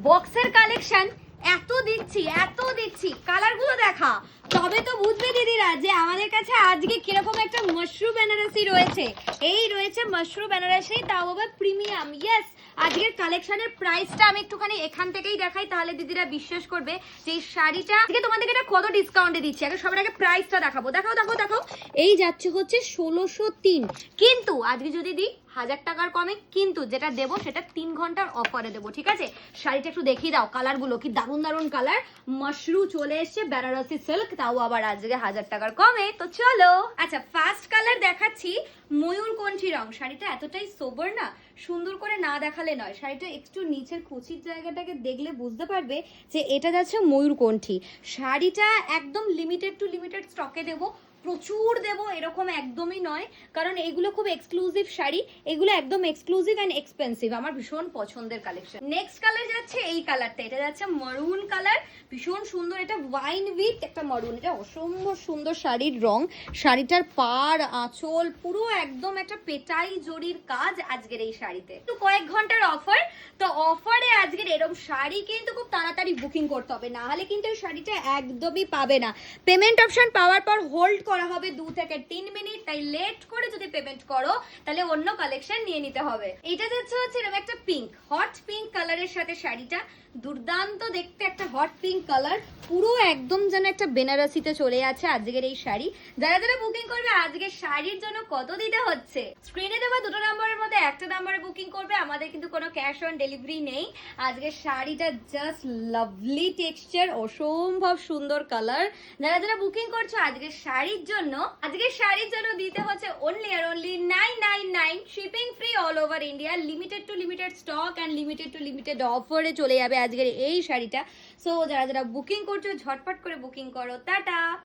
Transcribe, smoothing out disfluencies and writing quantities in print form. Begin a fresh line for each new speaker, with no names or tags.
বক্সের কালেকশন এত দিচ্ছি কালারগুলো দেখা, তবে তো বুঝবে দিদিরা যে আমাদের কাছে আজকে কিরকম একটা মাশরু বেনারসি রয়েছে। এই রয়েছে মাশরু বেনারসি, তাও আবার প্রিমিয়াম। ইয়েস, আজকের কালেকশনের প্রাইসটা আমি একটুখানি এখান থেকেই দেখাই, তাহলে দিদিরা বিশ্বাস করবে যে এই শাড়িটা আজকে তোমাদেরকে এটা কত ডিসকাউন্টে দিচ্ছি। আগে সবার আগে প্রাইসটা দেখাবো। দেখাও। এই যাচ্ছে হচ্ছে 1603, কিন্তু আজকে যদি দিই 1000 টাকার কমে, কিন্তু যেটা দেবো সেটা 3 ঘন্টার অফারে দেবো, ঠিক আছে? শাড়িটা একটু দেখিয়ে দাও, কালারগুলো কি দারুণ কালার। মাশরু চলে এসছে, বেনারসি সিল্ক, তাও আবার আজকে 1000 টাকার কমে। তো চলো, আচ্ছা ফার্স্ট কালার দেখাচ্ছি ময়ূরকণ্ঠী রং। শাড়িটা এতটাই সোবার না, সুন্দর করে না দেখালে নয়। শাড়িটা একটু নিচের কুচির জায়গাটাকে দেখলে বুঝতে পারবে যে এটা যাচ্ছে ময়ূরকণ্ঠী। শাড়িটা একদম লিমিটেড টু লিমিটেড স্টকে দেবো, প্রচুর দেবো এরকম একদমই নয়, কারণ এগুলো খুব এক্সক্লুসিভ শাড়ি, এগুলো একদম এক্সক্লুসিভ অ্যান্ড এক্সপেন্সিভ, আমার ভীষণ পছন্দের কালেকশন। নেক্সট কালার যাচ্ছে এই কালারটা, এটা যাচ্ছে মারুন কালার, ভীষণ সুন্দর। এটা ওয়াইন উইথ একটা মারুন, এটা অসম্ভব সুন্দর শাড়ির রং। শাড়িটার পাড় আঁচল পুরো একদম একটা পেটাই জরির কাজ আজকের এই শাড়িতে। তো কয়েক ঘন্টার অফার, তো অফারে আজকের এরকম শাড়ি কিন্তু খুব তাড়াতাড়ি বুকিং করতে হবে, না হলে কিন্তু এই শাড়িটা একদমই পাবে না। পেমেন্ট অপশন পাওয়ার পর হোল্ড করা হবে 2 থেকে 3 মিনিট, তাই লেট করে যদি পেমেন্ট করো তাহলে অন্য কালেকশন নিয়ে নিতে হবে। এটা যাচ্ছে এরকম একটা পিঙ্ক, হট পিঙ্ক কালারের সাথে শাড়িটা দুর্দান্ত দেখতে, একটা হট পিঙ্ক কালার, পুরো একদম যেন একটা বেনারসিতে চলে আছে আজকের এই শাড়ি। যারা বুকিং করবে আজকের শাড়ির জন্য কত দিতে হচ্ছে, স্ক্রিনে দেওয়া 2টো নাম্বারের মধ্যে একটা নাম্বারে বুকিং করবে, আমাদের কিন্তু কোনো ক্যাশ অন ডেলিভারি নেই। আজকের শাড়িটা জাস্ট লাভলি টেক্সচার, অসম্ভব সুন্দর কালার। যারা বুকিং করছো আজকের শাড়ির জন্য দিতে হচ্ছে অনলি আর only 999, shipping free all over India, limited to limited stock and limited to limited অফারে চলে যাবে আজকের এই শাড়িটা। সো যারা বুকিং করছো ঝটপট করে বুকিং করো। টাটা।